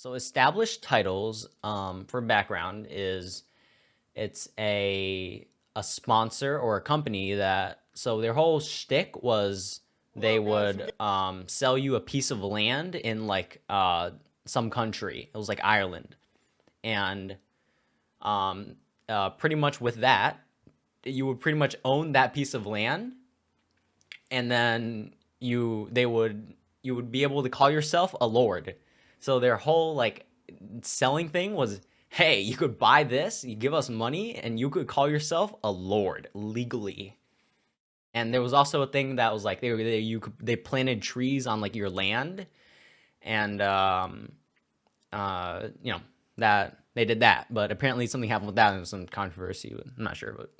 So established titles, for background, is it's a sponsor or a company that, so their whole shtick was they would sell you a piece of land in like some country. It was like Ireland, and pretty much with that, you would pretty much own that piece of land, and then you would be able to call yourself a lord. So their whole like selling thing was, hey, you could buy this, you give us money, and you could call yourself a lord legally. And there was also a thing that was like they planted trees on like your land, and that they did that. But apparently something happened with that, and there was some controversy. I'm not sure, but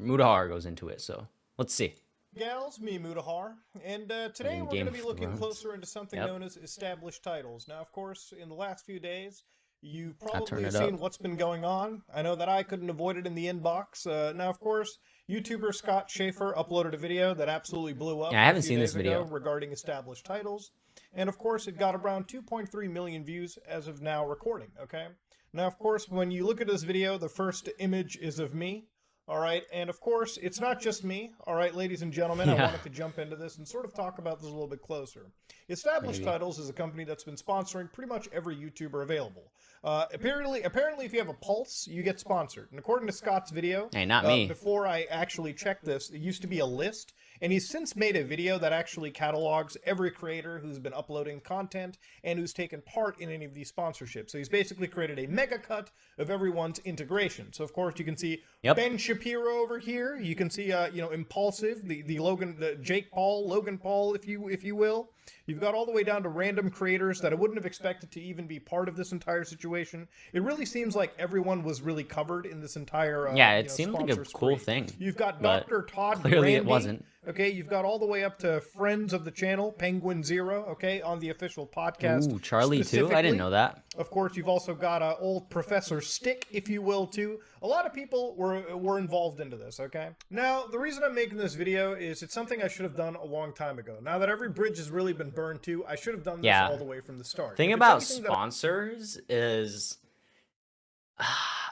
Mudahar goes into it. So let's see. Gals, me Mudahar, and today In we're going Game to be of looking Thrones. closer into something Yep, known as established titles. Now, of course, in the last few days, you I turn probably have it up. seen what's been going on. I know that I couldn't avoid it in the inbox. Now, of course, YouTuber Scott Schaefer uploaded a video that absolutely blew up Yeah, I a haven't few seen this days ago video. regarding established titles. And of course, it got around 2.3 million views as of now recording, okay? Now, of course, when you look at this video, the first image is of me. All right, and of course, it's not just me. All right, ladies and gentlemen, I Yeah, wanted to jump into this and sort of talk about this a little bit closer. Established maybe. Titles is a company that's been sponsoring pretty much every YouTuber available. Apparently, if you have a pulse, you get sponsored. And according to Scott's video, Hey, not me. before I actually checked this, it used to be a list, and he's since made a video that actually catalogs every creator who's been uploading content and who's taken part in any of these sponsorships. So he's basically created a mega cut of everyone's integration. So of course you can see Yep. Ben Shapiro over here. You can see Impulsive, the Jake Paul, Logan Paul, if you will. You've got all the way down to random creators that I wouldn't have expected to even be part of this entire situation. It really seems like everyone was really covered in this entire Yeah, it seemed like a sponsor cool spree. thing, You've got but Dr. Todd clearly it Granby. wasn't. Okay, you've got all the way up to friends of the channel, Penguin Zero, okay, on the official podcast Ooh, Charlie too? I didn't specifically. know that. Of course, you've also got old Professor Stick, if you will, too. A lot of people were involved into this, okay? Now, the reason I'm making this video is it's something I should have done a long time ago. Now that every bridge has really been burned too, I should have done this Yeah. all the way from the start. Thing If it's about anything that sponsors is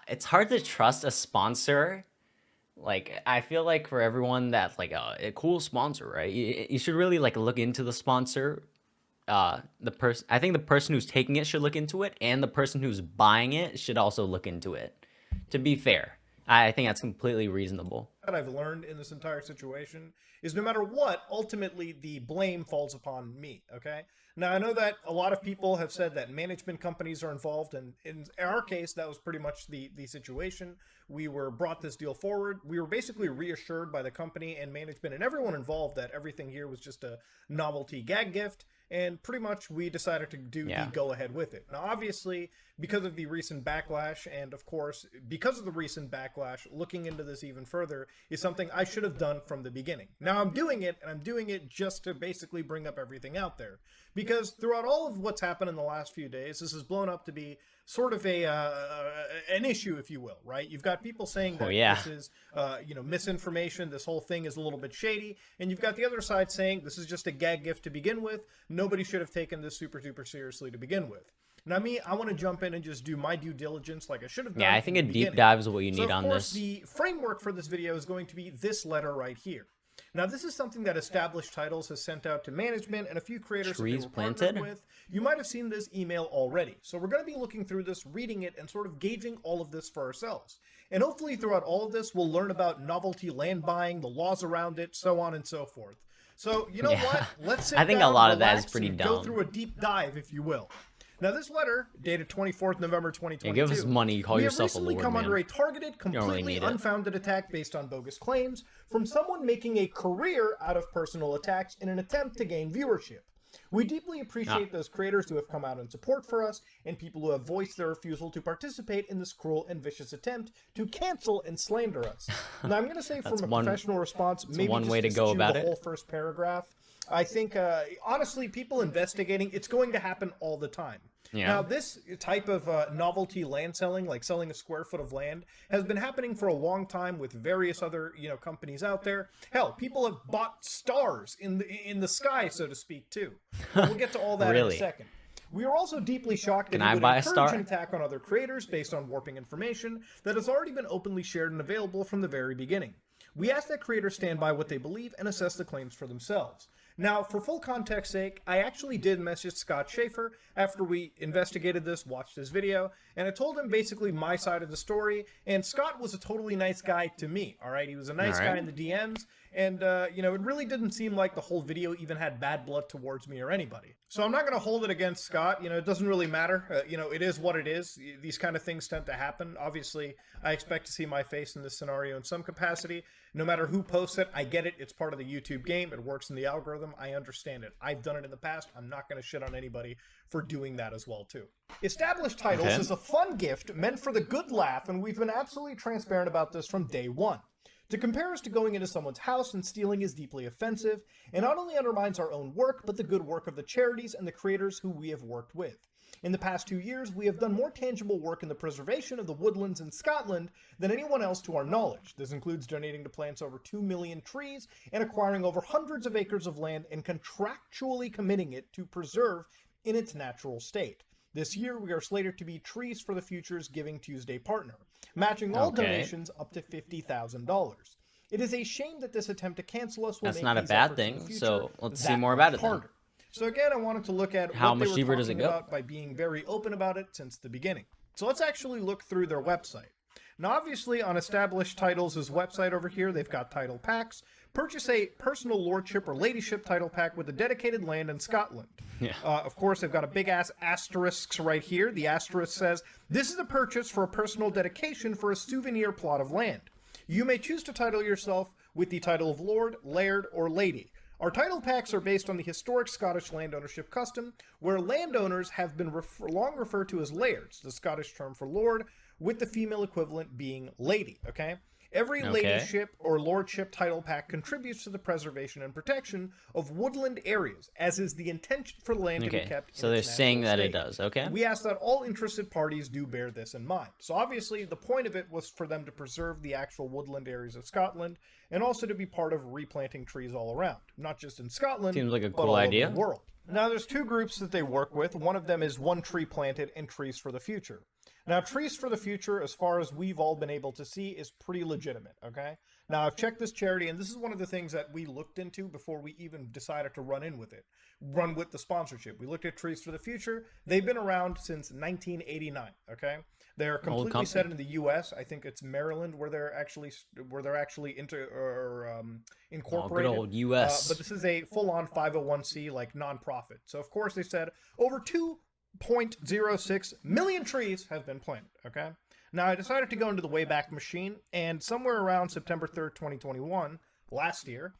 it's hard to trust a sponsor. Like, I feel like for everyone that's like a cool sponsor, right? You should really like look into the sponsor. I think the person who's taking it should look into it, and the person who's buying it should also look into it. To be fair, I think that's completely reasonable. I've learned in this entire situation is no matter what, ultimately the blame falls upon me, okay? Now, I know that a lot of people have said that management companies are involved, and in our case, that was pretty much the situation. We were brought this deal forward. We were basically reassured by the company and management and everyone involved that everything here was just a novelty gag gift, and pretty much we decided to do the Yeah. go ahead with it. Now, obviously, because of the recent backlash, and of course, because of the recent backlash, looking into this even further is something I should have done from the beginning. Now, I'm doing it, and I'm doing it just to basically bring up everything out there. Because throughout all of what's happened in the last few days, this has blown up to be sort of an issue, if you will, right? You've got people saying Oh that yeah. this is, misinformation, this whole thing is a little bit shady, and you've got the other side saying this is just a gag gift to begin with. Nobody should have taken this super duper seriously to begin with. Now, me, I want to jump in and just do my due diligence like I should have done. Yeah, I think a deep dive is what you need on this. The framework for this video is going to be this letter right here. Now, this is something that Established Titles has sent out to management and a few creators that they Trees were partnered planted? with. You might have seen this email already. So we're going to be looking through this, reading it, and sort of gauging all of this for ourselves. And hopefully throughout all of this, we'll learn about novelty land buying, the laws around it, so on and so forth. So, you know Yeah. what? Let's sit I think a down, lot of that is relax, pretty and go dumb. through a deep dive, if you will. Now, this letter, dated 24th November 2022, Yeah, give us money, call we have yourself a recently lord, come man. under a targeted, really completely need it. unfounded attack based on bogus claims from someone making a career out of personal attacks in an attempt to gain viewership. We deeply appreciate those creators who have come out in support for us and people who have voiced their refusal to participate in this cruel and vicious attempt to cancel and slander us. Now, I'm going to say from a professional response, maybe one just way to go eschew about the it. whole first paragraph. I think, honestly, people investigating, it's going to happen all the time. Yeah. Now, this type of novelty land selling, like selling a square foot of land, has been happening for a long time with various other, companies out there. Hell, people have bought stars in the sky, so to speak, too. But we'll get to all that in a Really? second. We are also deeply shocked that Can he I would buy a encourage star? an attack on other creators based on warping information that has already been openly shared and available from the very beginning. We ask that creators stand by what they believe and assess the claims for themselves. Now, for full context sake, I actually did message Scott Schaefer after we investigated this, watched his video, and I told him basically my side of the story, and Scott was a totally nice guy to me, alright? He was a nice guy in the DMs, and, it really didn't seem like the whole video even had bad blood towards me or anybody. So I'm not going to hold it against Scott, it doesn't really matter, it is what it is. These kind of things tend to happen. Obviously, I expect to see my face in this scenario in some capacity. No matter who posts it, I get it. It's part of the YouTube game. It works in the algorithm. I understand it. I've done it in the past. I'm not going to shit on anybody for doing that as well, too. Established titles is a fun gift meant for the good laugh, and we've been absolutely transparent about this from day one. To compare us to going into someone's house and stealing is deeply offensive, and not only undermines our own work, but the good work of the charities and the creators who we have worked with. In the past 2 years, we have done more tangible work in the preservation of the woodlands in Scotland than anyone else to our knowledge. This includes donating to plants over 2 million trees and acquiring over hundreds of acres of land and contractually committing it to preserve in its natural state. This year, we are slated to be Trees for the Future's Giving Tuesday partner, matching all donations up to $50,000. It is a shame that this attempt to cancel us will That's make not a these bad efforts in the thing, future so let's see that more much about it then. harder. So again, I wanted to look at How what they much were deeper does it talking go? about by being very open about it since the beginning. So let's actually look through their website. Now, obviously, on Established Titles' website over here, they've got title packs. Purchase a personal lordship or ladyship title pack with a dedicated land in Scotland. Yeah. Of course, they've got a big-ass asterisk right here. The asterisk says, this is a purchase for a personal dedication for a souvenir plot of land. You may choose to title yourself with the title of Lord, Laird, or Lady. Our title packs are based on the historic Scottish land ownership custom, where landowners have been long referred to as lairds, the Scottish term for lord, with the female equivalent being lady, okay? Every ladyship or lordship title pack contributes to the preservation and protection of woodland areas, as is the intention for the land to be kept so in they're its saying natural that it state. does, okay? We ask that all interested parties do bear this in mind. So obviously, the point of it was for them to preserve the actual woodland areas of Scotland, and also to be part of replanting trees all around, not just in Scotland, Seems like a but cool all idea. over the world. Now, there's two groups that they work with. One of them is One Tree Planted and Trees for the Future. Now, Trees for the Future, as far as we've all been able to see, is pretty legitimate, okay? Now, I've checked this charity, and this is one of the things that we looked into before we even decided to run with the sponsorship. We looked at Trees for the Future. They've been around since 1989, okay? They're completely set in the U.S. I think it's Maryland where they're actually incorporated. Good old U.S. But this is a full-on 501c like nonprofit. So of course they said over 2.06 million trees have been planted. Okay. Now I decided to go into the Wayback Machine, and somewhere around September 3rd, 2021, last year,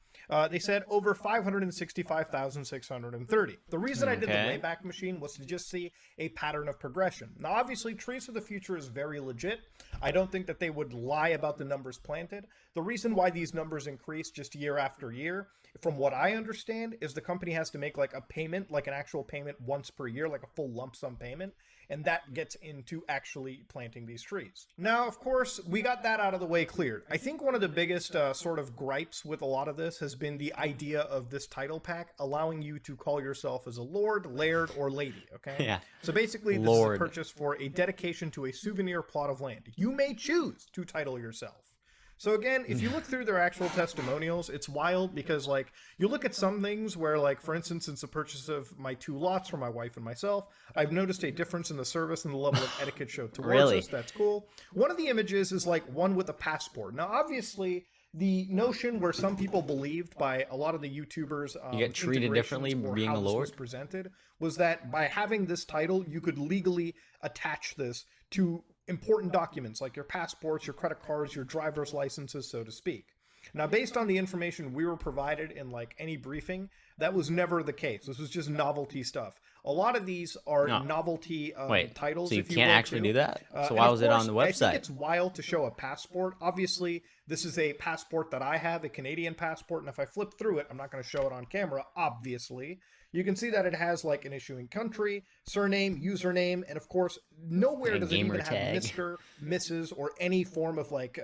they said over 565,630. The reason I did the Wayback Machine was to just see a pattern of progression. Now, obviously, Trees for the Future is very legit. I don't think that they would lie about the numbers planted. The reason why these numbers increase just year after year, from what I understand, is the company has to make like a payment, like an actual payment once per year, like a full lump sum payment, and that gets into actually planting these trees. Now, of course, we got that out of the way cleared. I think one of the biggest sort of gripes with a lot of this has been the idea of this title pack allowing you to call yourself as a lord, laird, or lady, okay? Yeah. So basically, this is a purchase for a dedication to a souvenir plot of land. You may choose to title yourself. So again, if you look through their actual testimonials, it's wild because, like, you look at some things where, like, for instance, since the purchase of my 2 lots for my wife and myself, I've noticed a difference in the service and the level of etiquette showed towards us. That's cool. One of the images is, like, one with a passport. Now, obviously, the notion where some people believed by a lot of the YouTubers you get treated differently being a lord was presented was that by having this title, you could legally attach this to important documents like your passports, your credit cards, your driver's licenses, so to speak. Now, based on the information we were provided in like any briefing, that was never the case. This was just novelty stuff. A lot of these are novelty titles. So you can't actually do that? So why was it on the website? I think it's wild to show a passport. Obviously, this is a passport that I have, a Canadian passport, and if I flip through it, I'm not going to show it on camera, obviously. You can see that it has like an issuing country, surname, username, and of course, nowhere does it even have Mr., Mrs., or any form of like,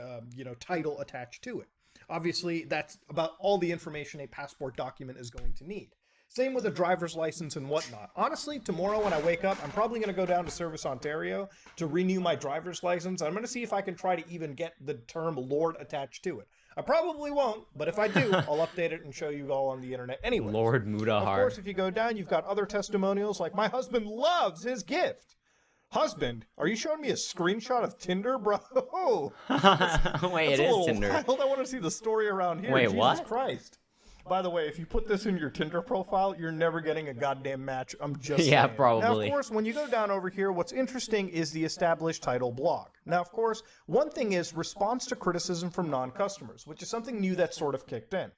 title attached to it. Obviously, that's about all the information a passport document is going to need. Same with a driver's license and whatnot. Honestly, tomorrow when I wake up, I'm probably going to go down to Service Ontario to renew my driver's license. I'm going to see if I can try to even get the term Lord attached to it. I probably won't, but if I do, I'll update it and show you all on the internet anyway. Lord Mudahar. Of course, if you go down, you've got other testimonials like, my husband loves his gift. Husband, are you showing me a screenshot of Tinder, bro? Wait, it is Tinder. Wild. I want to see the story around here. Wait, Jesus what? Christ. By the way, if you put this in your Tinder profile, you're never getting a goddamn match. I'm just Yeah, saying. probably. Now, of course, when you go down over here, what's interesting is the established title blog. Now, of course, one thing is response to criticism from non-customers, which is something new that sort of kicked in.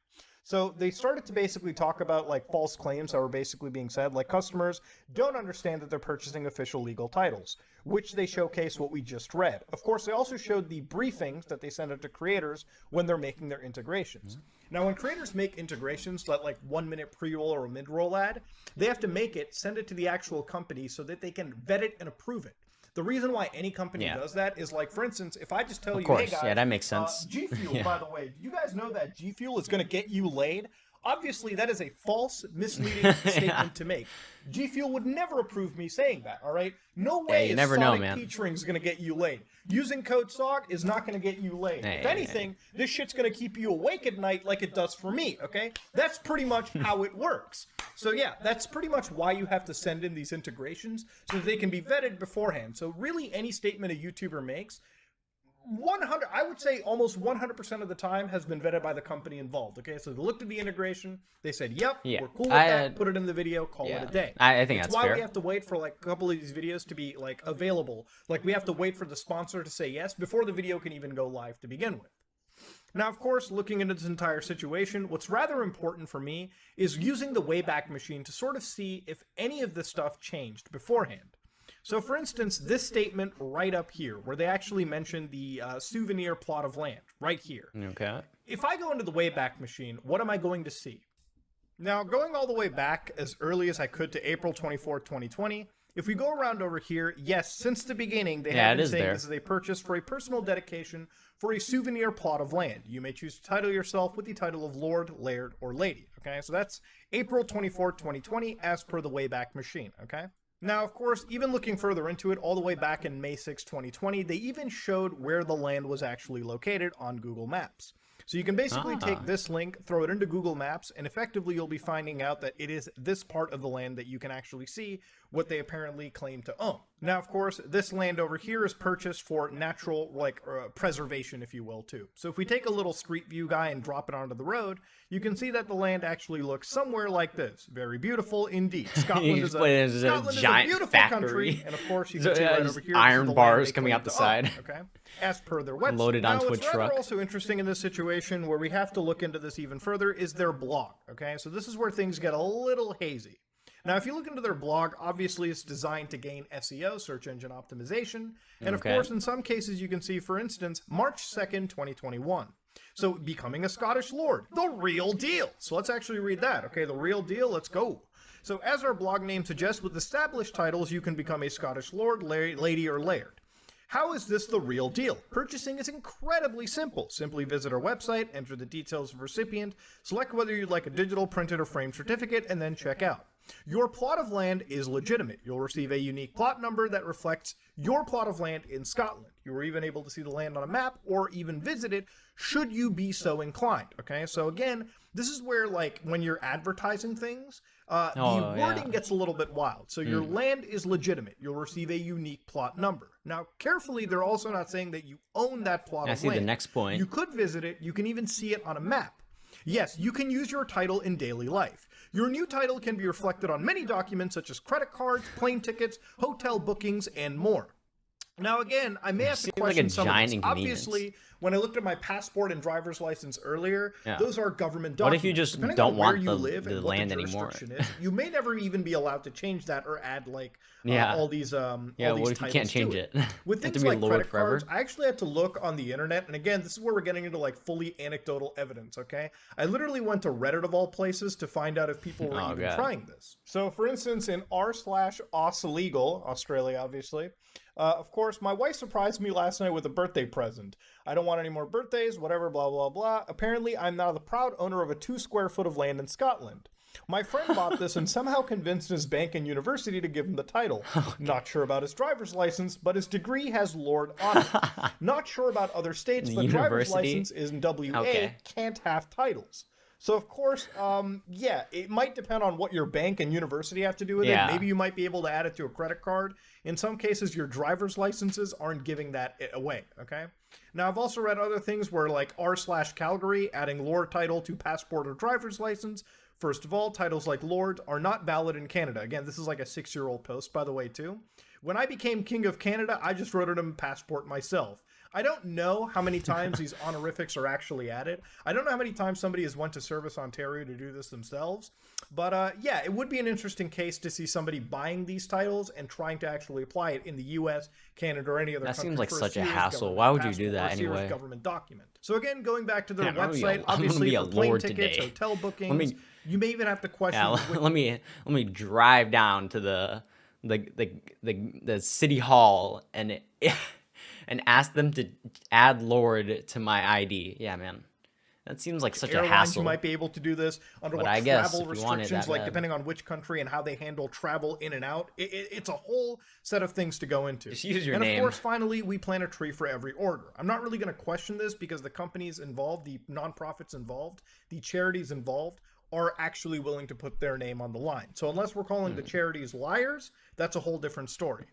So they started to basically talk about like false claims that were basically being said, like customers don't understand that they're purchasing official legal titles, which they showcase what we just read. Of course, they also showed the briefings that they send out to creators when they're making their integrations. Now, when creators make integrations, like 1 minute pre-roll or a mid-roll ad, they have to make it, send it to the actual company so that they can vet it and approve it. The reason why any company does that is, like, for instance, if I just tell you, hey guys, that makes sense. G Fuel, by the way, do you guys know that G Fuel is going to get you laid? Obviously, that is a false, misleading statement to make. G Fuel would never approve me saying that, all right? No way you is never Sonic know, man. Peach Ring is going to get you laid. Using code SOG is not going to get you laid. If anything, this shit's going to keep you awake at night like it does for me, okay? That's pretty much how it works. So yeah, that's pretty much why you have to send in these integrations so that they can be vetted beforehand. So really, any statement a YouTuber makes, I would say almost 100% of the time has been vetted by the company involved. Okay, so they looked at the integration, they said, "Yep, we're cool with that." Put it in the video, call it a day. I think that's why fair. we have to wait for like a couple of these videos to be like available. Like we have to wait for the sponsor to say yes before the video can even go live to begin with. Now, of course, looking into this entire situation, what's rather important for me is using the Wayback Machine to sort of see if any of this stuff changed beforehand. So, for instance, this statement right up here, where they actually mention the souvenir plot of land, right here. Okay. If I go into the Wayback Machine, what am I going to see? Now, going all the way back as early as I could to April 24th, 2020, if we go around over here, yes, since the beginning, they have been saying this is a purchase for a personal dedication for a souvenir plot of land. You may choose to title yourself with the title of Lord, Laird, or Lady, okay? So that's April 24th, 2020, as per the Wayback Machine, okay? Now, of course, even looking further into it, all the way back in May 6, 2020, they even showed where the land was actually located on Google Maps. So you can basically take this link, throw it into Google Maps, and effectively you'll be finding out that it is this part of the land that you can actually see what they apparently claim to own. Now, of course, this land over here is purchased for natural, preservation, if you will, too. So if we take a little street view guy and drop it onto the road, you can see that the land actually looks somewhere like this. Very beautiful indeed. Scotland is a giant beautiful factory. Country, and of course, you can see right over here iron bars coming out the side. Okay, as per their website. Loaded onto a truck. What's also interesting in this situation, where we have to look into this even further, is their blog. Okay, so this is where things get a little hazy. Now, if you look into their blog, obviously it's designed to gain SEO, search engine optimization, and of course, in some cases, you can see, for instance, March 2nd, 2021. So, becoming a Scottish Lord, the real deal. So let's actually read that. Okay, the real deal, let's go. So, as our blog name suggests, with established titles, you can become a Scottish Lord, Lady, or Laird. How is this the real deal? Purchasing is incredibly simple. Simply visit our website, enter the details of recipient, select whether you'd like a digital, printed, or framed certificate, and then check out. Your plot of land is legitimate. You'll receive a unique plot number that reflects your plot of land in Scotland. You were even able to see the land on a map or even visit it should you be so inclined. Okay, so again, this is where, like, when you're advertising things, the wording gets a little bit wild. So your land is legitimate. You'll receive a unique plot number. Now, carefully, they're also not saying that you own that plot of land. I see the next point. You could visit it. You can even see it on a map. Yes, you can use your title in daily life. Your new title can be reflected on many documents such as credit cards, plane tickets, hotel bookings, and more. Now, again, I may have to question some of this. Obviously, when I looked at my passport and driver's license earlier, those are government documents. What if you just don't want the land anymore? You may never even be allowed to change that or add all these all what these if you can't change it? With things like credit cards, I actually had to look on the internet, and again, this is where we're getting into like fully anecdotal evidence. Okay, I literally went to Reddit of all places to find out if people were even trying this. So, for instance, in r/AusLegal, Australia, obviously. Of course, my wife surprised me last night with a birthday present. I don't want any more birthdays, whatever, blah, blah, blah. Apparently, I'm now the proud owner of a 2 square foot of land in Scotland. My friend bought this and somehow convinced his bank and university to give him the title. Not sure about his driver's license, but his degree has Lord on it. Not sure about other states, The but driver's university? license in WA Okay. can't have titles. So of course, yeah, it might depend on what your bank and university have to do with it. Yeah. Maybe you might be able to add it to a credit card. In some cases, your driver's licenses aren't giving that away. Okay. Now I've also read other things where like r/Calgary adding Lord title to passport or driver's license. First of all, titles like Lord are not valid in Canada. Again, this is like a 6-year-old post, by the way, too. When I became King of Canada, I just wrote it in passport myself. I don't know how many times these honorifics are actually added. I don't know how many times somebody has went to Service Ontario to do this themselves. But yeah, it would be an interesting case to see somebody buying these titles and trying to actually apply it in the U.S., Canada, or any other That country. seems like for such a serious hassle. government Why would you passport do or that a serious anyway? government document. So again, going back to their Man, website, I'm gonna obviously be a for plane lord tickets, today. hotel Let bookings, me you may even have to question Yeah, which let me drive down to the city hall and and ask them to add Lord to my ID. Yeah, man. That seems like such a airlines you hassle. might be able to do this under But what I guess travel if you want it restrictions that like bad, depending on which country and how they handle travel in and out. It's a whole set of things to go into. just use your And of name. course, finally, we plant a tree for every order. I'm not really going to question this because the companies involved, the nonprofits involved, the charities involved are actually willing to put their name on the line. So unless we're calling the charities liars, that's a whole different story.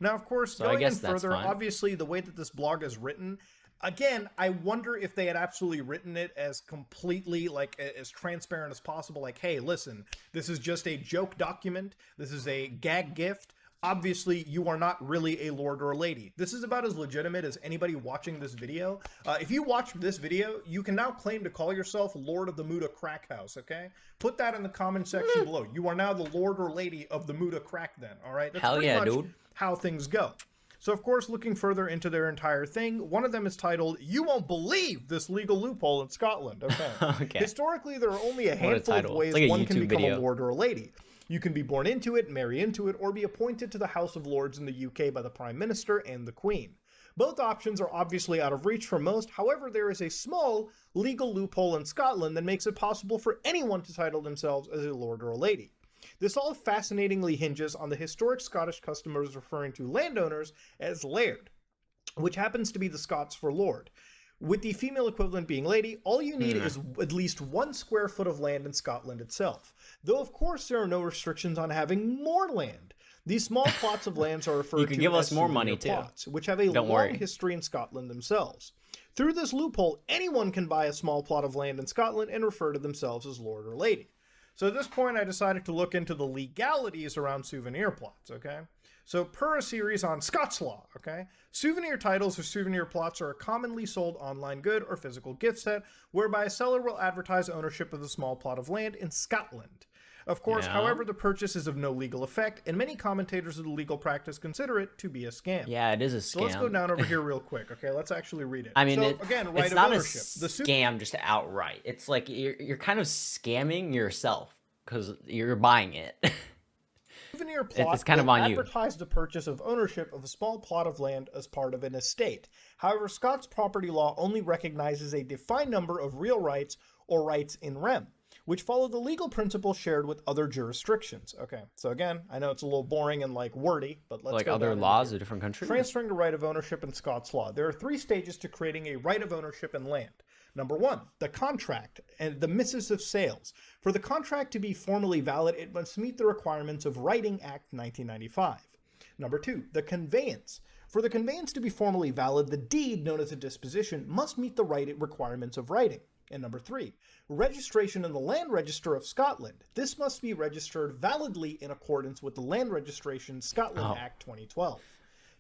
Now, of course, So I going in guess that's further, fine. obviously, the way that this blog is written, again, I wonder if they had absolutely written it as completely, like, as transparent as possible. Like, hey, listen, this is just a joke document. This is a gag gift. Obviously, you are not really a lord or a lady. This is about as legitimate as anybody watching this video. If you watch this video, you can now claim to call yourself Lord of the Muda Crack House, okay? Put that in the comment section below. You are now the Lord or Lady of the Muda Crack then, all right? That's Hell pretty yeah, much dude. how things go. So, of course, looking further into their entire thing, one of them is titled, "You Won't Believe This Legal Loophole in Scotland." Okay. Okay. Historically, there are only a What a handful of title. ways It's like a one can YouTube become a video. lord or a lady. You can be born into it, marry into it, or be appointed to the House of Lords in the UK by the Prime Minister and the Queen. Both options are obviously out of reach for most, however, there is a small legal loophole in Scotland that makes it possible for anyone to title themselves as a lord or a lady. This all fascinatingly hinges on the historic Scottish custom of referring to landowners as laird, which happens to be the Scots for lord. With the female equivalent being lady, all you need is at least 1 square foot of land in Scotland itself. Though, of course, there are no restrictions on having more land. These small plots of lands are referred You could to give as us more souvenir money, too. plots, which have a Don't long worry. history in Scotland themselves. Through this loophole, anyone can buy a small plot of land in Scotland and refer to themselves as lord or lady. So at this point, I decided to look into the legalities around souvenir plots, okay? So per a series on Scots law, okay? Souvenir titles or souvenir plots are a commonly sold online good or physical gift set whereby a seller will advertise ownership of the small plot of land in Scotland. Of course, Yeah. however, the purchase is of no legal effect, and many commentators of the legal practice consider it to be a scam. Yeah, it is a So let's go scam. down over here real quick, okay? Let's actually read it. I mean, so again, right it's of not a ownership. The scam just outright. It's like you're kind of scamming yourself because you're buying it. souvenir plot It's kind of will on you. advertise the purchase of ownership of a small plot of land as part of an estate. However, Scots property law only recognizes a defined number of real rights or rights in rem, which follow the legal principles shared with other jurisdictions. Okay, so again, I know it's a little boring and like wordy, but let's Like go other down into laws here. of different countries. Transferring a right of ownership in Scots law. There are 3 stages to creating a right of ownership in land. Number 1, the contract and the missives of sales. For the contract to be formally valid, it must meet the requirements of Writing Act 1995. Number 2, the conveyance. For the conveyance to be formally valid, the deed, known as a disposition, must meet the right requirements of writing. And number 3, registration in the Land Register of Scotland. This must be registered validly in accordance with the Land Registration Scotland Act 2012.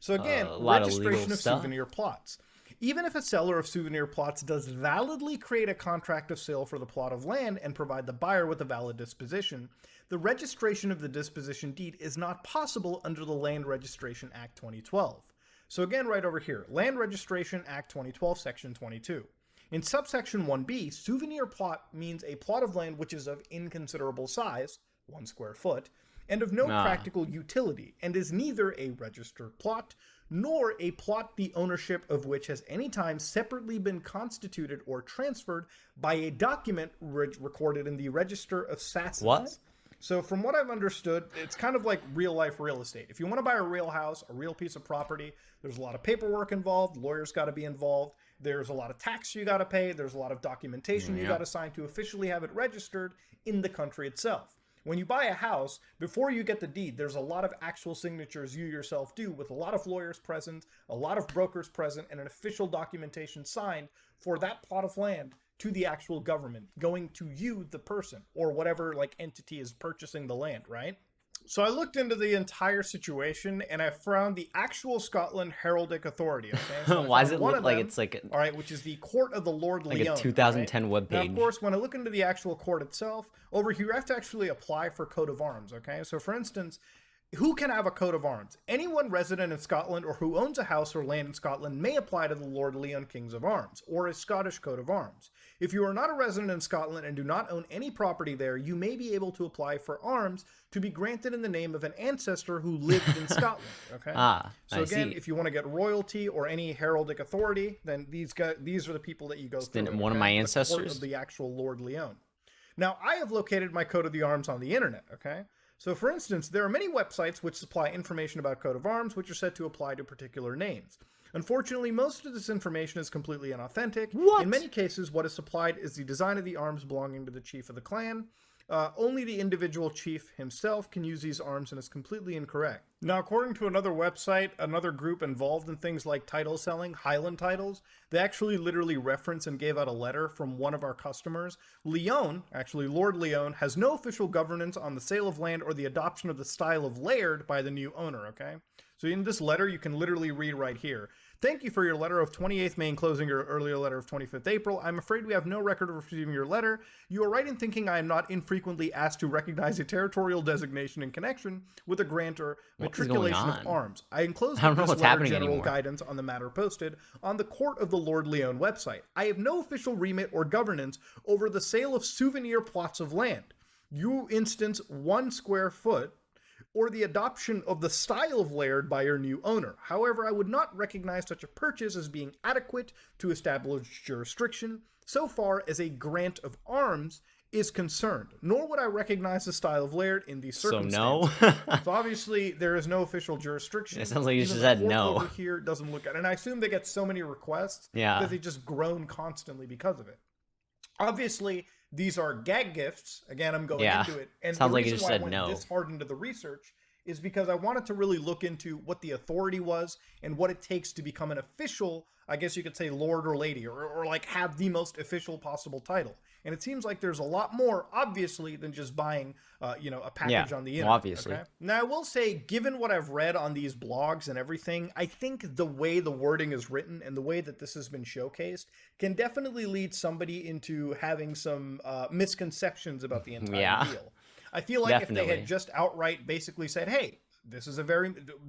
So again, A lot of legal registration of stuff. souvenir plots. Even if a seller of souvenir plots does validly create a contract of sale for the plot of land and provide the buyer with a valid disposition, the registration of the disposition deed is not possible under the Land Registration Act 2012. So again, right over here, Land Registration Act 2012, Section 22. In subsection 1b, souvenir plot means a plot of land which is of inconsiderable size, 1 square foot, and of no practical utility, and is neither a registered plot nor a plot the ownership of which has any time separately been constituted or transferred by a document recorded in the Register of Sassons. What? So from what I've understood, it's kind of like real life real estate. If you want to buy a real house, a real piece of property, there's a lot of paperwork involved, lawyers got to be involved, there's a lot of tax you got to pay, there's a lot of documentation you got to sign to officially have it registered in the country itself. When you buy a house, before you get the deed, there's a lot of actual signatures you yourself do with a lot of lawyers present, a lot of brokers present, and an official documentation signed for that plot of land to the actual government, going to you, the person, or whatever like entity is purchasing the land, right? So I looked into the entire situation and I found the actual Scotland Heraldic Authority. Okay? So why does it look like it's like all right, which is the Court of the Lord like Leon, a 2010 right? webpage? Now, of course, when I look into the actual court itself, over here you have to actually apply for coat of arms. Okay, so for instance, who can have a coat of arms? Anyone resident in Scotland or who owns a house or land in Scotland may apply to the Lord Leon Kings of Arms, or a Scottish coat of arms. If you are not a resident in Scotland and do not own any property there, you may be able to apply for arms to be granted in the name of an ancestor who lived in Scotland. Okay. So again, if you want to get royalty or any heraldic authority, then these are the people that you go through. Then one of my ancestors, the court of the actual Lord Leon. Now, I have located my coat of the arms on the internet. Okay. So, for instance, there are many websites which supply information about coat of arms which are said to apply to particular names. Unfortunately, most of this information is completely inauthentic. What? In many cases, what is supplied is the design of the arms belonging to the chief of the clan. Only the individual chief himself can use these arms and is completely incorrect. Now, according to another website, another group involved in things like title selling, Highland Titles, they actually literally referenced and gave out a letter from one of our customers. Leon, actually Lord Leon, has no official governance on the sale of land or the adoption of the style of laird by the new owner, okay? So in this letter, you can literally read right here. Thank you for your letter of 28th May enclosing your earlier letter of 25th April. I'm afraid we have no record of receiving your letter. You are right in thinking I am not infrequently asked to recognize a territorial designation in connection with a grant or matriculation of arms. I enclosed this letter general guidance on the matter posted on the Court of the Lord Leon website. I have no official remit or governance over the sale of souvenir plots of land. You instance 1 square foot or the adoption of the style of laird by your new owner. However, I would not recognize such a purchase as being adequate to establish jurisdiction so far as a grant of arms is concerned, nor would I recognize the style of laird in these circumstances. So no? So obviously there is no official jurisdiction. It sounds like you just said no. Over here doesn't look at it. And I assume they get so many requests that they just groan constantly because of it. Obviously, these are gag gifts. Again, I'm going into it. And sounds the like you reason just why said I went no. this hard into the research is because I wanted to really look into what the authority was and what it takes to become an official, I guess you could say, lord or lady, or like have the most official possible title. And it seems like there's a lot more, obviously, than just buying, a package on the internet. Obviously. Okay? Now, I will say, given what I've read on these blogs and everything, I think the way the wording is written and the way that this has been showcased can definitely lead somebody into having some misconceptions about the entire deal. I feel like if they had just outright basically said, hey, this is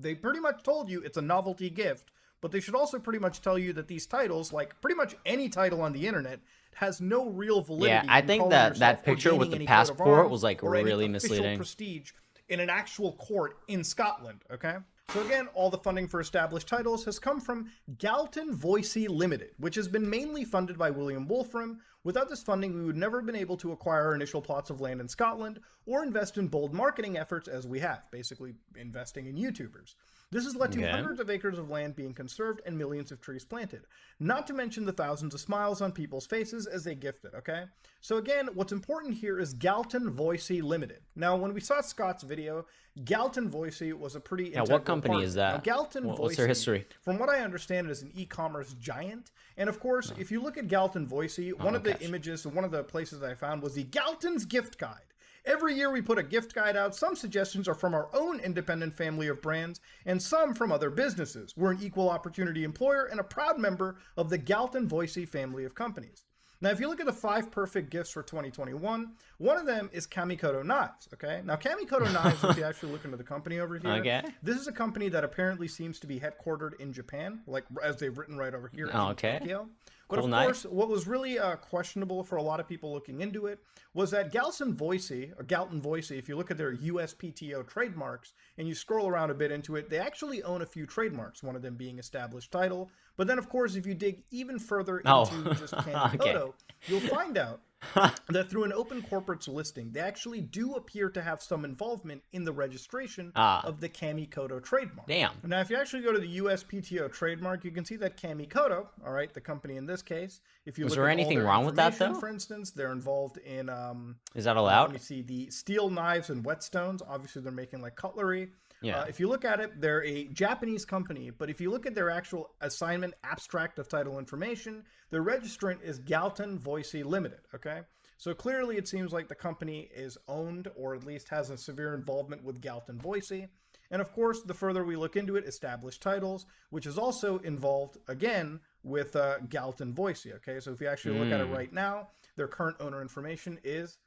they pretty much told you it's a novelty gift, but they should also pretty much tell you that these titles, like pretty much any title on the internet, has no real validity. Yeah, I think that picture with the passport was like really misleading. Prestige in an actual court in Scotland, okay? So again, all the funding for established titles has come from Galton Voicey Limited, which has been mainly funded by William Wolfram. Without this funding, we would never have been able to acquire our initial plots of land in Scotland or invest in bold marketing efforts as we have, basically investing in YouTubers. This has led to hundreds of acres of land being conserved and millions of trees planted, not to mention the thousands of smiles on people's faces as they gift it, okay? So again, what's important here is Galton Voicey Limited. Now, when we saw Scott's video, Galton Voicey was a pretty integral what company partner. is that? Now, Galton Voicey, what's their history? From what I understand, is an e-commerce giant. And of course, if you look at Galton Voicey, one of the images, one of the places I found was the Galton's Gift Guide. Every year we put a gift guide out. Some suggestions are from our own independent family of brands and some from other businesses. We're an equal opportunity employer and a proud member of the Galton Voicey family of companies. Now, if you look at the 5 perfect gifts for 2021, one of them is Kamikoto Knives, okay? Now, Kamikoto Knives, if you actually look into the company over here, this is a company that apparently seems to be headquartered in Japan, like as they've written right over here in Tokyo. But Cool of knife. course, what was really questionable for a lot of people looking into it was that Galton Voicey, if you look at their USPTO trademarks and you scroll around a bit into it, they actually own a few trademarks, one of them being established title. But then, of course, if you dig even further Oh, into just okay. Kamikoto, you'll find out that through an open corporate's listing, they actually do appear to have some involvement in the registration Ah, of the Kamikoto trademark. damn. Now, if you actually go to the USPTO trademark, you can see that Kamikoto, all right, the company in this case, if you Was look there at all anything their wrong with that information, though? for instance, they're involved in, Is that let me allowed? see, the steel knives and whetstones. Obviously, they're making like cutlery. Yeah. If you look at it, they're a Japanese company, but if you look at their actual assignment abstract of title information, their registrant is Galton Voicey Limited, okay? So clearly it seems like the company is owned or at least has a severe involvement with Galton Voicey. And of course, the further we look into it, established titles, which is also involved again with Galton Voicey. Okay, so if you actually look at it Mm. right now, their current owner information is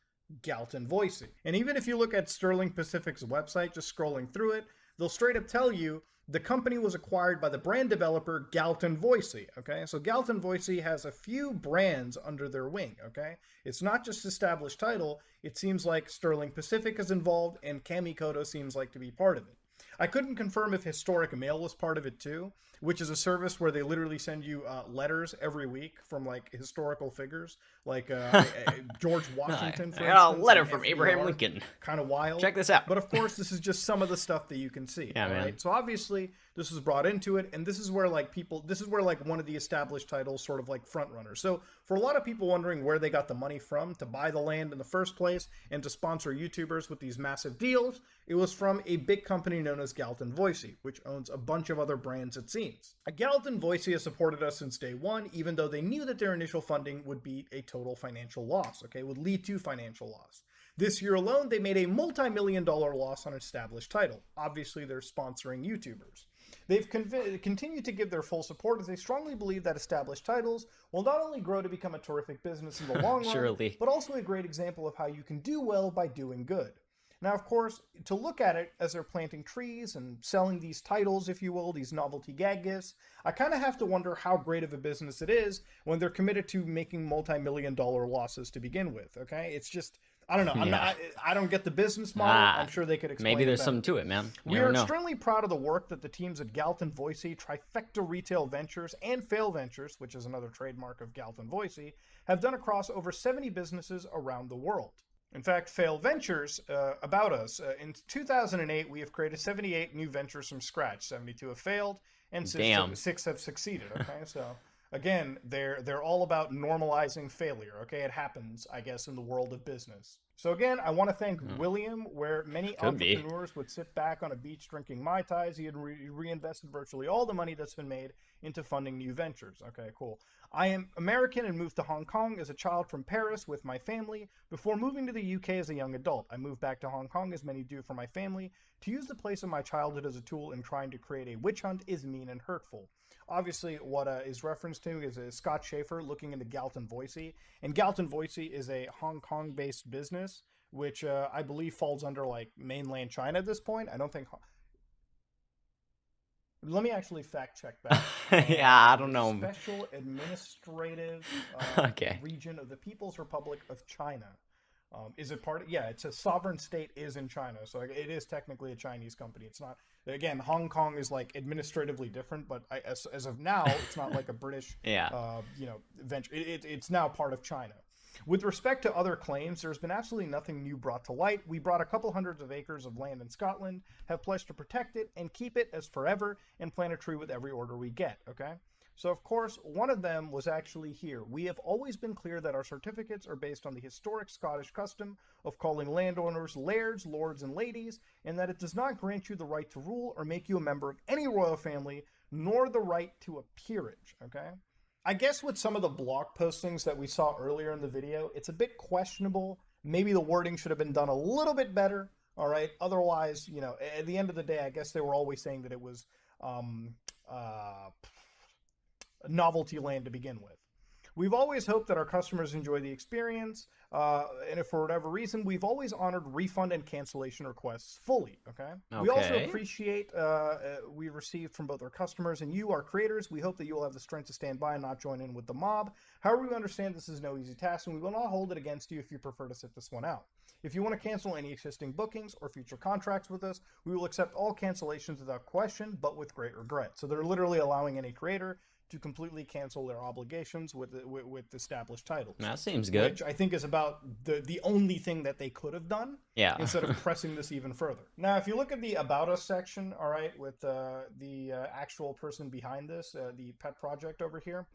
Galton Voicey. And even if you look at Sterling Pacific's website, just scrolling through it, they'll straight up tell you the company was acquired by the brand developer Galton Voicey. Okay, so Galton Voicey has a few brands under their wing. Okay, it's not just established title. It seems like Sterling Pacific is involved, and Kamikoto seems like to be part of it. I couldn't confirm if Historic Mail was part of it too, which is a service where they literally send you letters every week from like historical figures, like George I Washington, for got a instance, letter and from Abraham FDR. Lincoln. Kind of wild. Check this out. But of course, this is just some of the stuff that you can see. Yeah, All man. right. So obviously, this was brought into it, and this is where like people, this is where like one of the established titles sort of like front runners. So for a lot of people wondering where they got the money from to buy the land in the first place and to sponsor YouTubers with these massive deals, it was from a big company known as Galton Voicey, which owns a bunch of other brands, it seems. Galton Voicey has supported us since day one, even though they knew that their initial funding would be a total financial loss, okay, would lead to financial loss. This year alone, they made a multi-million-dollar loss on an established title. Obviously, they're sponsoring YouTubers. They've continued to give their full support as they strongly believe that established titles will not only grow to become a terrific business in the long run, Surely. but also a great example of how you can do well by doing good. Now, of course, to look at it as they're planting trees and selling these titles, if you will, these novelty gag gifts, I kind of have to wonder how great of a business it is when they're committed to making multi-million-dollar losses to begin with. Okay, it's just I don't know. Yeah. I don't get the business model. I'm sure they could explain. Maybe there's it better. something to it, man. You We never are know. extremely proud of the work that the teams at Galton Voicey, Trifecta Retail Ventures, and Fail Ventures, which is another trademark of Galton Voicey, have done across over 70 businesses around the world. In fact, Fail Ventures, about us, in 2008, we have created 78 new ventures from scratch. 72 have failed, and Damn. six have succeeded. Okay, so again, they're all about normalizing failure. Okay, it happens, I guess, in the world of business. So again, I want to thank William, where many Could be. entrepreneurs would sit back on a beach drinking Mai Tais. He had reinvested virtually all the money that's been made into funding new ventures. Okay, cool. I am American and moved to Hong Kong as a child from Paris with my family before moving to the UK as a young adult. I moved back to Hong Kong, as many do, for my family. To use the place of my childhood as a tool in trying to create a witch hunt is mean and hurtful. Obviously, what is referenced to is Scott Schaefer looking into Galton Voicey. And Galton Voicey is a Hong Kong-based business, which I believe falls under like mainland China at this point. I don't think. Let me actually fact check that. Yeah, I don't know. Special Administrative Okay. Region of the People's Republic of China. Is it part of? Yeah, it's a sovereign state is in China, so it is technically a Chinese company. It's not. Again, Hong Kong is like administratively different, but as of now, it's not like a British, Yeah. venture. It's now part of China. With respect to other claims, there's been absolutely nothing new brought to light. We brought a couple hundreds of acres of land in Scotland, have pledged to protect it and keep it as forever, and plant a tree with every order we get, okay? So, of course, one of them was actually here. We have always been clear that our certificates are based on the historic Scottish custom of calling landowners lairds, lords, and ladies, and that it does not grant you the right to rule or make you a member of any royal family, nor the right to a peerage, okay? I guess with some of the blog postings that we saw earlier in the video, it's a bit questionable. Maybe the wording should have been done a little bit better, all right? Otherwise, at the end of the day, I guess they were always saying that it was novelty land to begin with. We've always hoped that our customers enjoy the experience, and if for whatever reason, we've always honored refund and cancellation requests fully, okay? We also Okay. appreciate we received from both our customers and you, our creators. We hope that you will have the strength to stand by and not join in with the mob. However, we understand this is no easy task, and we will not hold it against you if you prefer to sit this one out. If you want to cancel any existing bookings or future contracts with us, we will accept all cancellations without question, but with great regret. So they're literally allowing any creator to completely cancel their obligations with established titles. That seems good. Which I think is about the only thing that they could have done. Yeah. Instead of pressing this even further. Now, if you look at the About Us section, all right, with the actual person behind this, the pet project over here,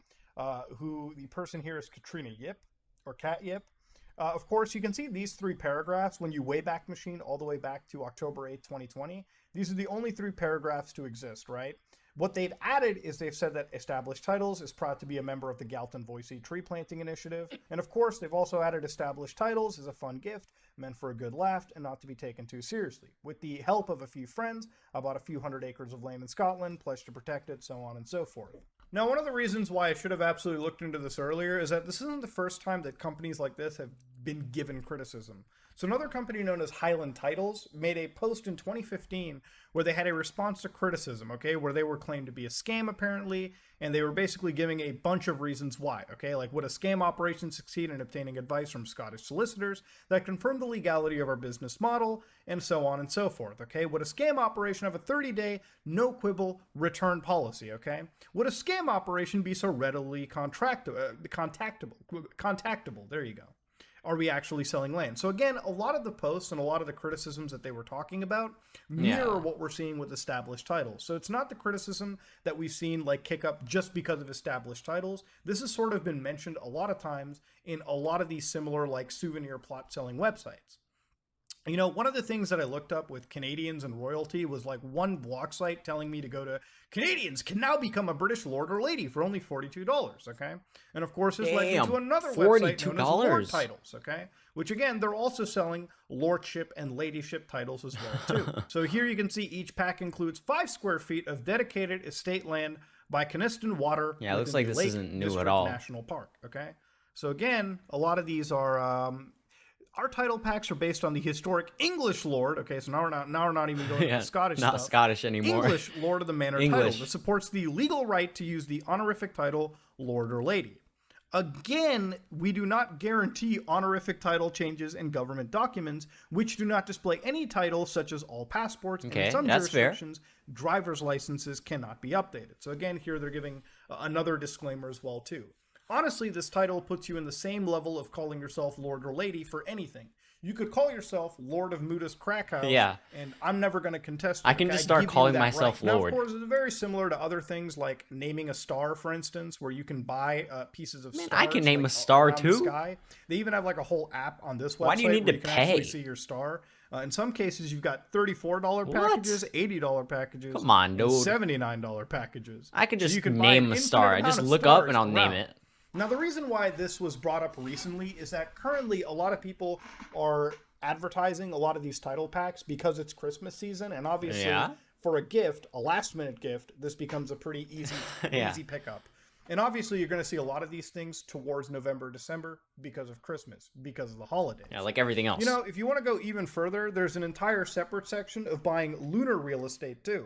who the person here is Katrina Yip, or Cat Yip. Of course, you can see these 3 paragraphs when you Wayback Machine all the way back to October 8th, 2020. These are the only 3 paragraphs to exist, right? What they've added is they've said that Established Titles is proud to be a member of the Galton Boise Tree Planting Initiative. And of course, they've also added Established Titles as a fun gift, meant for a good laugh and not to be taken too seriously. With the help of a few friends, I bought a few hundred acres of land in Scotland, pledged to protect it, so on and so forth. Now, one of the reasons why I should have absolutely looked into this earlier is that this isn't the first time that companies like this have been given criticism. So another company known as Highland Titles made a post in 2015 where they had a response to criticism, okay, where they were claimed to be a scam apparently, and they were basically giving a bunch of reasons why, okay, like would a scam operation succeed in obtaining advice from Scottish solicitors that confirm the legality of our business model, and so on and so forth, okay? Would a scam operation have a 30-day, no quibble return policy, okay? Would a scam operation be so readily contactable? There you go. Are we actually selling land? So again, a lot of the posts and a lot of the criticisms that they were talking about mirror what we're seeing with established titles. So it's not the criticism that we've seen like kick up just because of established titles. This has sort of been mentioned a lot of times in a lot of these similar like souvenir plot selling websites. You know, one of the things that I looked up with Canadians and royalty was like one blog site telling me to go to Canadians can now become a British lord or lady for only $42, okay? And of course, this led me to another website known as Lord Titles, okay? Which again, they're also selling lordship and ladyship titles as well too. So here you can see each pack includes 5 square feet of dedicated estate land by Coniston Water. Yeah, it looks like this isn't new at all. National Park, okay? So again, a lot of these are our title packs are based on the historic English lord. Okay, so now we're not even going to the Scottish not stuff. Scottish anymore. English lord of the manor title that supports the legal right to use the honorific title lord or lady. Again, we do not guarantee honorific title changes in government documents, which do not display any title, such as all passports. Okay, and in some that's jurisdictions, driver's licenses cannot be updated. So again, here they're giving another disclaimer as well too. Honestly, this title puts you in the same level of calling yourself Lord or Lady for anything. You could call yourself Lord of Muda's Crack House, and I'm never going to contest it. I can just start calling myself Lord. Now, of course, it's very similar to other things like naming a star, for instance, where you can buy pieces of stars. I can name a star too. Sky. They even have like a whole app on this website. Why do you need to pay? Actually see your star. In some cases, you've got $34 packages, $80 packages, come on, dude, $79 packages. I could just name a star. I just look up and I'll name it. Now, the reason why this was brought up recently is that currently a lot of people are advertising a lot of these title packs because it's Christmas season, and obviously for a gift, a last-minute gift, this becomes a pretty easy easy pickup. And obviously you're going to see a lot of these things towards November, December because of Christmas, because of the holidays. Yeah, like everything else. You know, if you want to go even further, there's an entire separate section of buying lunar real estate too.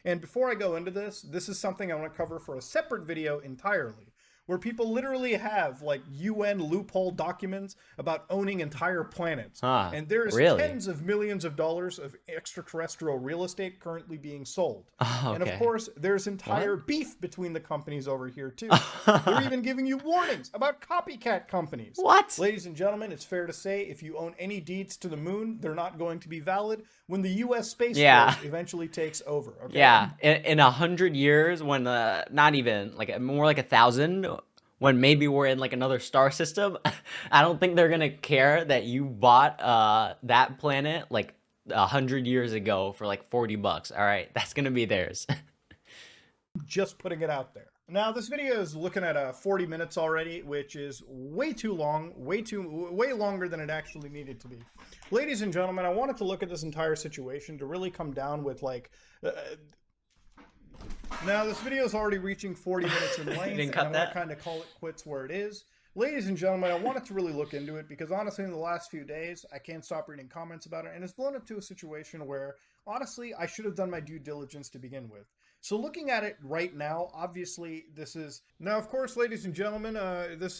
And before I go into this, this is something I want to cover for a separate video entirely, where people literally have like UN loophole documents about owning entire planets. And there's tens of millions of dollars of extraterrestrial real estate currently being sold. And of course, there's entire beef between the companies over here too. They're even giving you warnings about copycat companies. What? Ladies and gentlemen, it's fair to say if you own any deeds to the moon, they're not going to be valid when the U.S. Space Force eventually takes over. Okay? Yeah, in 100 years, when not even like more like 1,000. When maybe we're in like another star system, I don't think they're gonna care that you bought that planet like 100 years ago for like $40. All right, that's gonna be theirs. Just putting it out there. Now, this video is looking at 40 minutes already, which is way too long, way longer than it actually needed to be. Ladies and gentlemen, I wanted to look at this entire situation to really come down with like Now, this video is already reaching 40 minutes in length, Didn't and cut I'm going to that. kind of call it quits where it is. Ladies and gentlemen, I wanted to really look into it because honestly, in the last few days, I can't stop reading comments about it, and it's blown up to a situation where honestly, I should have done my due diligence to begin with. So, looking at it right now, obviously, this is. Now, of course, ladies and gentlemen, this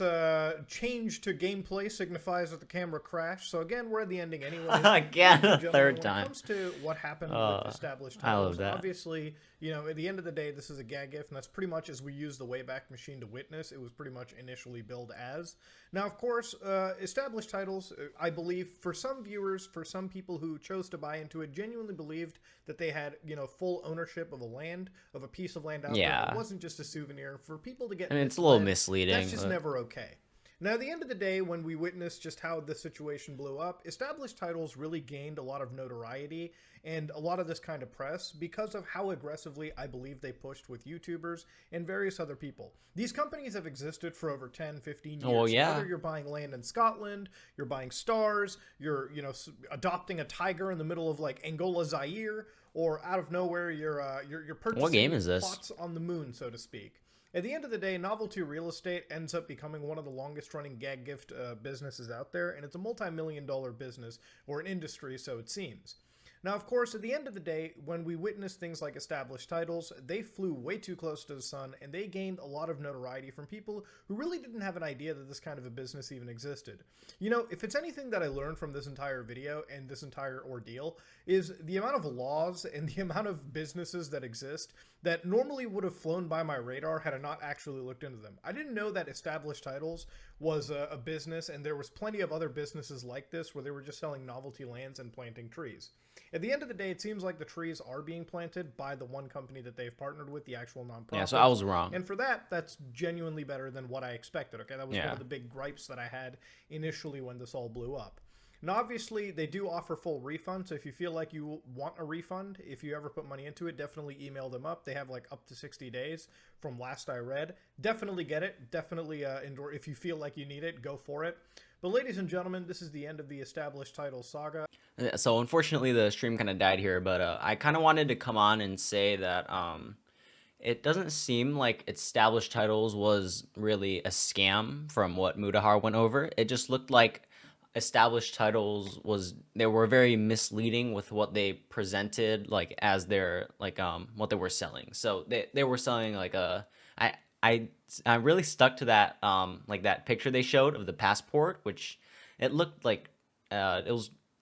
change to gameplay signifies that the camera crashed. So, again, we're at the ending anyways. Again, Ladies a and gentlemen, third when time. it comes to what happened with established I love titles, that. obviously, you know, at the end of the day, this is a gag gift, and that's pretty much as we use the Wayback Machine to witness. It was pretty much initially billed as. Now, of course, established titles, I believe, for some viewers, for some people who chose to buy into it, genuinely believed that they had, you know, full ownership of a land, of a piece of land out there. Yeah. It wasn't just a souvenir. For people to get I mean, it's a little misled, misleading. that's just never okay. Now, at the end of the day, when we witnessed just how the situation blew up, established titles really gained a lot of notoriety and a lot of this kind of press because of how aggressively I believe they pushed with YouTubers and various other people. These companies have existed for over 10, 15 years. Oh, yeah. Whether you're buying land in Scotland, you're buying stars, you're, you know, adopting a tiger in the middle of like Angola, Zaire, or out of nowhere you're purchasing What game is this? plots on the moon, so to speak. At the end of the day, novelty real estate ends up becoming one of the longest running gag gift businesses out there, and it's a multi-million-dollar business, or an industry, so it seems. Now, of course, at the end of the day, when we witness things like established titles, they flew way too close to the sun, and they gained a lot of notoriety from people who really didn't have an idea that this kind of a business even existed. You know, if it's anything that I learned from this entire video and this entire ordeal, is the amount of laws and the amount of businesses that exist that normally would have flown by my radar had I not actually looked into them. I didn't know that established titles was a business, and there was plenty of other businesses like this where they were just selling novelty lands and planting trees. At the end of the day, it seems like the trees are being planted by the one company that they've partnered with, the actual nonprofit. Yeah, so I was wrong. And for that, that's genuinely better than what I expected, okay? That was one Yeah. of the big gripes that I had initially when this all blew up. Now, obviously, they do offer full refunds, so if you feel like you want a refund, if you ever put money into it, definitely email them up. They have like up to 60 days from last I read. Definitely get it. Definitely endure. If you feel like you need it, go for it. But ladies and gentlemen, this is the end of the established title saga. So unfortunately, the stream kind of died here, but I kind of wanted to come on and say that it doesn't seem like established titles was really a scam from what Mudahar went over. It just looked like established titles they were very misleading with what they presented, like as their like what they were selling. So they were selling like I really stuck to that like that picture they showed of the passport, which it looked like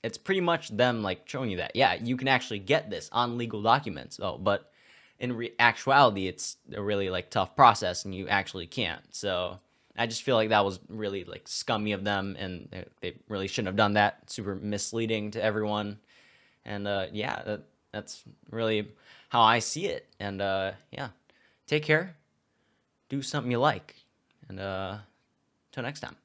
it's pretty much them like showing you that yeah, you can actually get this on legal documents. Oh, but in actuality, it's a really like tough process, and you actually can't. So I just feel like that was really like scummy of them, and they really shouldn't have done that. Super misleading to everyone, and yeah, that's really how I see it. And yeah, take care, do something you like, and till next time.